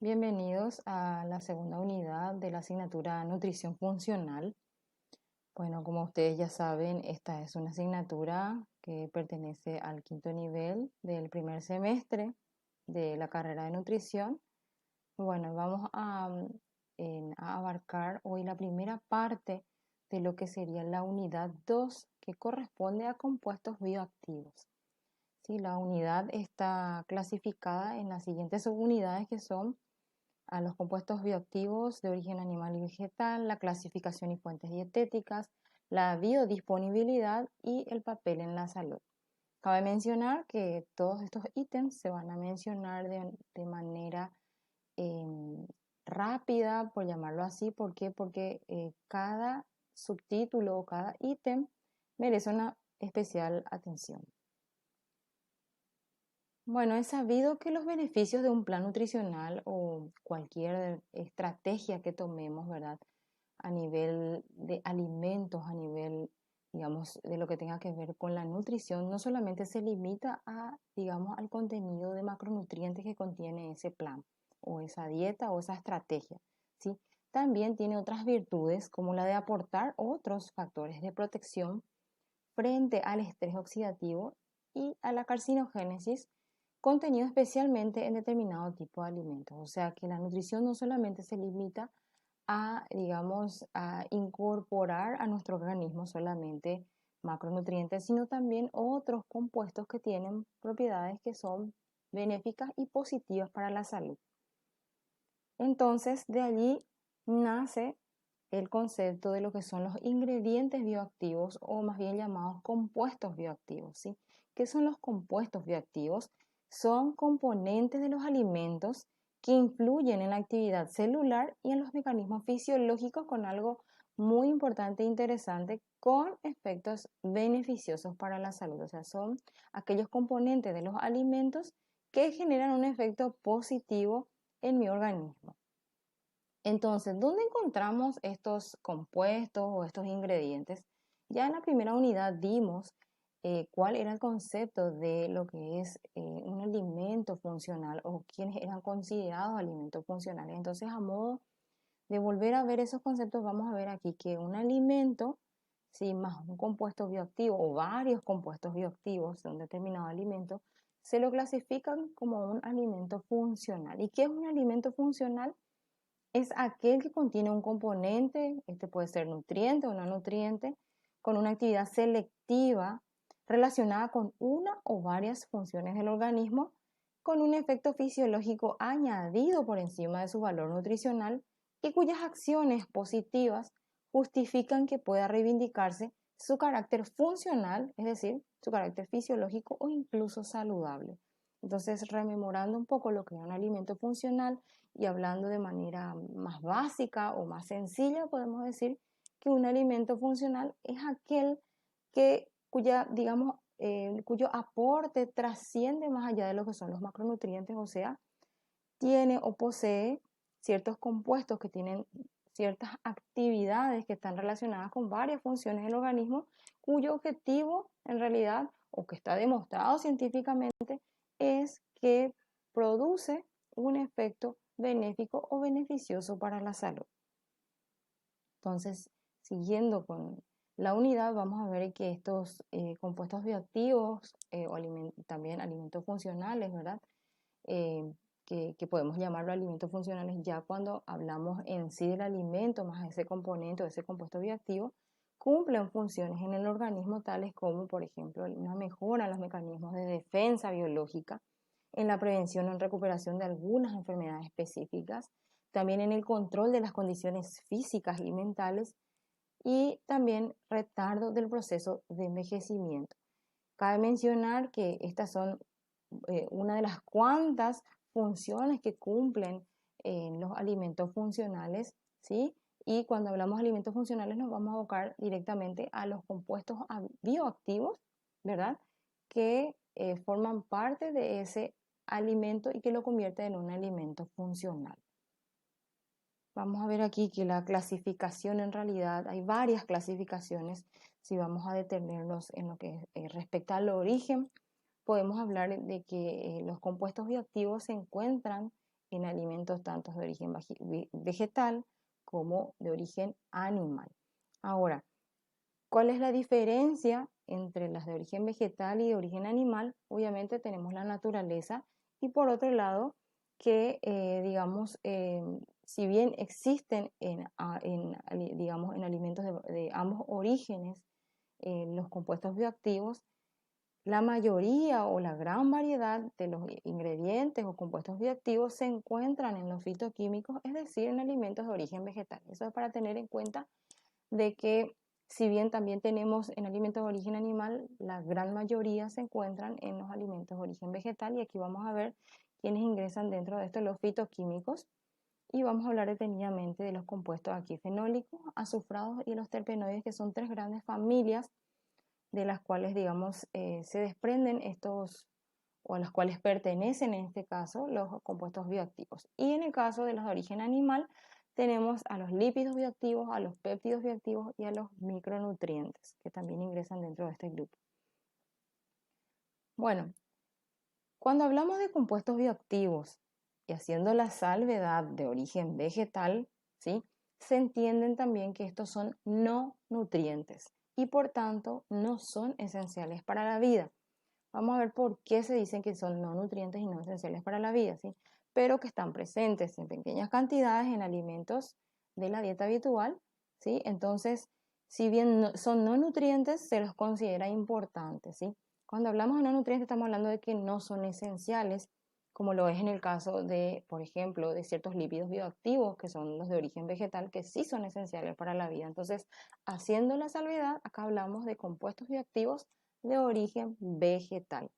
Bienvenidos a la segunda unidad de la asignatura Nutrición Funcional. Bueno, como ustedes ya saben, esta es una asignatura que pertenece al quinto nivel del primer semestre de la carrera de nutrición. Bueno, vamos a abarcar hoy la primera parte de lo que sería la unidad 2, que corresponde a compuestos bioactivos. Sí, la unidad está clasificada en las siguientes subunidades, que son a los compuestos bioactivos de origen animal y vegetal, la clasificación y fuentes dietéticas, la biodisponibilidad y el papel en la salud. Cabe mencionar que todos estos ítems se van a mencionar de manera eh, rápida, por llamarlo así. ¿Por qué? Porque cada subtítulo o cada ítem merece una especial atención. Bueno, es sabido que los beneficios de un plan nutricional o cualquier estrategia que tomemos, ¿verdad? A nivel de alimentos, a nivel, digamos, de lo que tenga que ver con la nutrición, no solamente se limita a, digamos, al contenido de macronutrientes que contiene ese plan o esa dieta o esa estrategia, ¿sí? También tiene otras virtudes, como la de aportar otros factores de protección frente al estrés oxidativo y a la carcinogénesis, contenido especialmente en determinado tipo de alimentos. O sea que la nutrición no solamente se limita a, digamos, a incorporar a nuestro organismo solamente macronutrientes, sino también otros compuestos que tienen propiedades que son benéficas y positivas para la salud. Entonces, de allí nace el concepto de lo que son los ingredientes bioactivos, o más bien llamados compuestos bioactivos, ¿sí? ¿Qué son los compuestos bioactivos? Son componentes de los alimentos que influyen en la actividad celular y en los mecanismos fisiológicos, con algo muy importante e interesante, con efectos beneficiosos para la salud. O sea, son aquellos componentes de los alimentos que generan un efecto positivo en mi organismo. Entonces, ¿dónde encontramos estos compuestos o estos ingredientes? Ya en la primera unidad dimos cuál era el concepto de lo que es un alimento funcional, o quiénes eran considerados alimentos funcionales. Entonces, a modo de volver a ver esos conceptos, vamos a ver aquí que un alimento, sí, más un compuesto bioactivo o varios compuestos bioactivos de un determinado alimento, se lo clasifican como un alimento funcional. ¿Y qué es un alimento funcional? Es aquel que contiene un componente, este puede ser nutriente o no nutriente, con una actividad selectiva relacionada con una o varias funciones del organismo, con un efecto fisiológico añadido por encima de su valor nutricional, y cuyas acciones positivas justifican que pueda reivindicarse su carácter funcional, es decir, su carácter fisiológico o incluso saludable. Entonces, rememorando un poco lo que es un alimento funcional y hablando de manera más básica o más sencilla, podemos decir que un alimento funcional es aquel cuyo aporte trasciende más allá de lo que son los macronutrientes. O sea, tiene o posee ciertos compuestos que tienen ciertas actividades que están relacionadas con varias funciones del organismo, cuyo objetivo en realidad, o que está demostrado científicamente, es que produce un efecto benéfico o beneficioso para la salud. Entonces, siguiendo con la unidad, vamos a ver que estos compuestos bioactivos o también alimentos funcionales, ¿verdad? Que podemos llamarlo alimentos funcionales ya cuando hablamos en sí del alimento más ese componente o ese compuesto bioactivo, cumplen funciones en el organismo tales como, por ejemplo, una mejora en los mecanismos de defensa biológica, en la prevención o en recuperación de algunas enfermedades específicas, también en el control de las condiciones físicas y mentales, y también retardo del proceso de envejecimiento. Cabe mencionar que estas son una de las cuantas funciones que cumplen los alimentos funcionales, ¿sí? Y cuando hablamos de alimentos funcionales nos vamos a abocar directamente a los compuestos bioactivos, ¿verdad? Que forman parte de ese alimento y que lo convierte en un alimento funcional. Vamos a ver aquí que la clasificación, en realidad hay varias clasificaciones. Si vamos a detenernos en lo que respecta al origen, podemos hablar de que los compuestos bioactivos se encuentran en alimentos tanto de origen vegetal como de origen animal. Ahora, ¿cuál es la diferencia entre las de origen vegetal y de origen animal? Obviamente tenemos la naturaleza y por otro lado que, digamos, si bien existen digamos, en alimentos de ambos orígenes los compuestos bioactivos, la mayoría o la gran variedad de los ingredientes o compuestos bioactivos se encuentran en los fitoquímicos, es decir, en alimentos de origen vegetal. Eso es para tener en cuenta de que si bien también tenemos en alimentos de origen animal, la gran mayoría se encuentran en los alimentos de origen vegetal y aquí vamos a ver quiénes ingresan dentro de esto, los fitoquímicos, y vamos a hablar detenidamente de los compuestos aquí fenólicos, azufrados y los terpenoides, que son tres grandes familias de las cuales, digamos, se desprenden estos, o a las cuales pertenecen en este caso los compuestos bioactivos. Y en el caso de los de origen animal, tenemos a los lípidos bioactivos, a los péptidos bioactivos y a los micronutrientes, que también ingresan dentro de este grupo. Bueno, cuando hablamos de compuestos bioactivos y haciendo la salvedad de origen vegetal, ¿sí?, se entienden también que estos son no nutrientes y por tanto no son esenciales para la vida. Vamos a ver por qué se dicen que son no nutrientes y no esenciales para la vida, ¿sí?, pero que están presentes en pequeñas cantidades en alimentos de la dieta habitual, ¿sí? Entonces, si bien son no nutrientes, se los considera importantes, ¿sí? Cuando hablamos de no nutrientes estamos hablando de que no son esenciales, como lo es en el caso de, por ejemplo, de ciertos lípidos bioactivos, que son los de origen vegetal, que sí son esenciales para la vida. Entonces, haciendo la salvedad, acá hablamos de compuestos bioactivos de origen vegetal.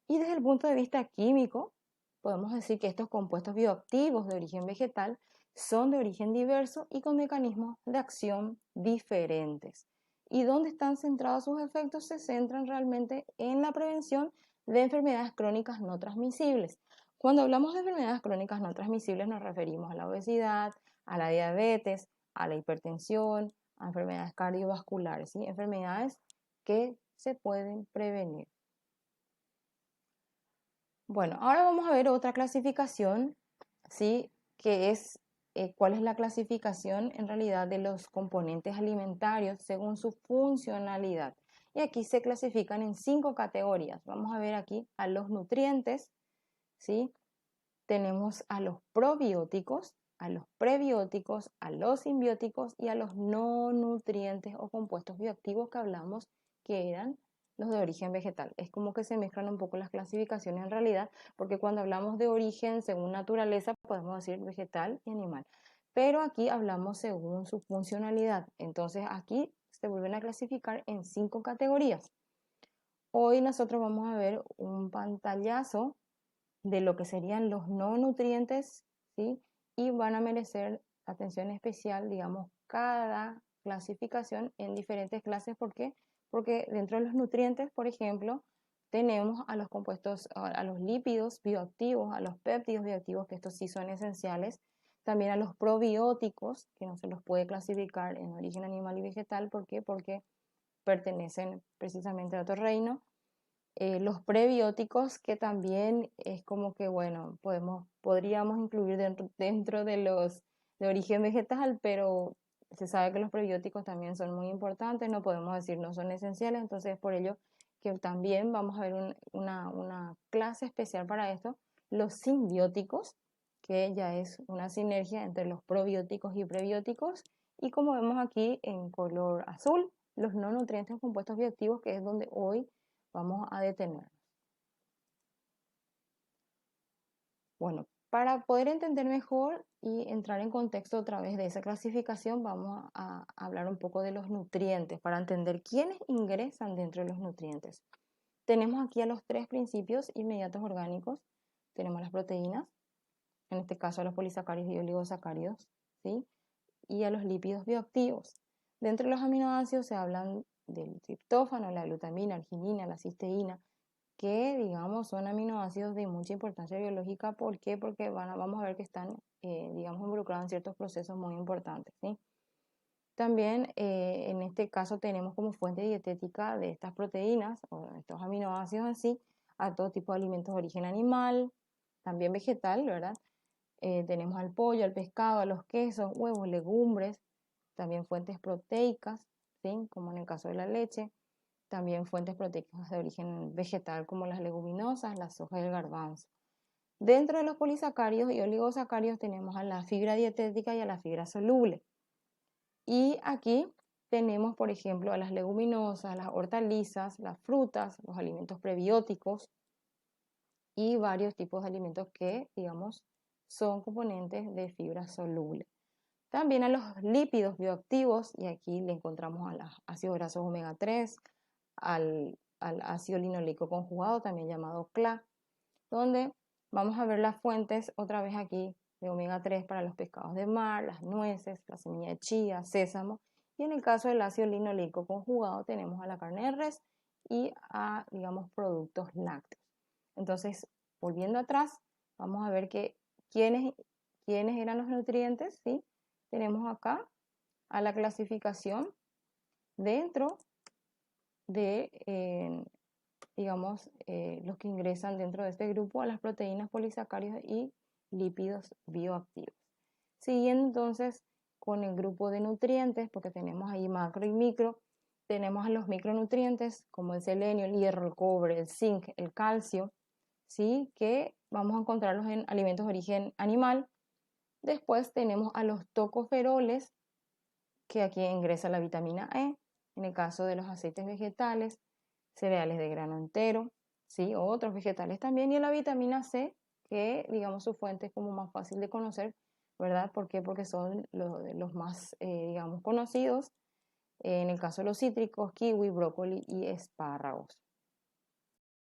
Y desde el punto de vista químico, podemos decir que estos compuestos bioactivos de origen vegetal son de origen diverso y con mecanismos de acción diferentes. ¿Y dónde están centrados sus efectos? Se centran realmente en la prevención de enfermedades crónicas no transmisibles. Cuando hablamos de enfermedades crónicas no transmisibles nos referimos a la obesidad, a la diabetes, a la hipertensión, a enfermedades cardiovasculares, ¿sí?, enfermedades que se pueden prevenir. Bueno, ahora vamos a ver otra clasificación, ¿sí?, que es cuál es la clasificación en realidad de los componentes alimentarios según su funcionalidad. Y aquí se clasifican en 5 categorías. Vamos a ver aquí a los nutrientes, ¿sí? Tenemos a los probióticos, a los prebióticos, a los simbióticos y a los no nutrientes o compuestos bioactivos que hablamos que eran los de origen vegetal. Es como que se mezclan un poco las clasificaciones en realidad, porque cuando hablamos de origen según naturaleza podemos decir vegetal y animal, pero aquí hablamos según su funcionalidad. Entonces aquí se vuelven a clasificar en 5 categorías. Hoy nosotros vamos a ver un pantallazo de lo que serían los no nutrientes, ¿sí?, y van a merecer atención especial, digamos, cada clasificación en diferentes clases. ¿Por qué? Porque dentro de los nutrientes, por ejemplo, tenemos a los compuestos, a los lípidos bioactivos, a los péptidos bioactivos, que estos sí son esenciales, también a los probióticos, que no se los puede clasificar en origen animal y vegetal. ¿Por qué? Porque pertenecen precisamente a otro reino. Los prebióticos, que también es como que, bueno, podríamos incluir dentro de los de origen vegetal, pero se sabe que los prebióticos también son muy importantes, no podemos decir no son esenciales, entonces por ello que también vamos a ver una clase especial para esto, los simbióticos, que ya es una sinergia entre los probióticos y prebióticos, y como vemos aquí en color azul, los no nutrientes compuestos bioactivos, que es donde hoy vamos a detenernos. Bueno, para poder entender mejor y entrar en contexto otra vez de esa clasificación, vamos a hablar un poco de los nutrientes para entender quiénes ingresan dentro de los nutrientes. Tenemos aquí a los 3 principios inmediatos orgánicos. Tenemos las proteínas, en este caso a los polisacáridos y oligosacáridos, ¿sí?, y a los lípidos bioactivos. Dentro de los aminoácidos se hablan del triptófano, la glutamina, la arginina, la cisteína, que, digamos, son aminoácidos de mucha importancia biológica. ¿Por qué? Porque vamos a ver que están, digamos, involucrados en ciertos procesos muy importantes, ¿sí? También, en este caso, tenemos como fuente dietética de estas proteínas o de estos aminoácidos así a todo tipo de alimentos de origen animal, también vegetal, ¿verdad? tenemos al pollo, al pescado, a los quesos, huevos, legumbres, también fuentes proteicas, ¿sí? Como en el caso de la leche, también fuentes proteicas de origen vegetal como las leguminosas, la soja y el garbanzo. Dentro de los polisacáridos y oligosacáridos tenemos a la fibra dietética y a la fibra soluble. Y aquí tenemos, por ejemplo, a las leguminosas, las hortalizas, las frutas, los alimentos prebióticos y varios tipos de alimentos que, digamos, son componentes de fibra soluble. También a los lípidos bioactivos, y aquí le encontramos a los ácidos grasos omega 3, al ácido linoleico conjugado, también llamado CLA, donde vamos a ver las fuentes otra vez aquí de omega 3 para los pescados de mar, las nueces, la semilla de chía, sésamo, y en el caso del ácido linoleico conjugado tenemos a la carne de res y a, digamos, productos lácteos. Entonces, volviendo atrás, vamos a ver que quiénes eran los nutrientes, ¿sí? Tenemos acá a la clasificación dentro de, digamos, los que ingresan dentro de este grupo a las proteínas, polisacáridos y lípidos bioactivos. Siguiendo entonces con el grupo de nutrientes, porque tenemos ahí macro y micro, tenemos a los micronutrientes como el selenio, el hierro, el cobre, el zinc, el calcio, ¿sí? Que vamos a encontrarlos en alimentos de origen animal. Después tenemos a los tocoferoles, que aquí ingresa la vitamina E, en el caso de los aceites vegetales, cereales de grano entero, ¿sí? O otros vegetales también, y la vitamina C, que digamos su fuente es como más fácil de conocer, ¿verdad? ¿Por qué? Porque son los más, digamos, conocidos, en el caso de los cítricos, kiwi, brócoli y espárragos.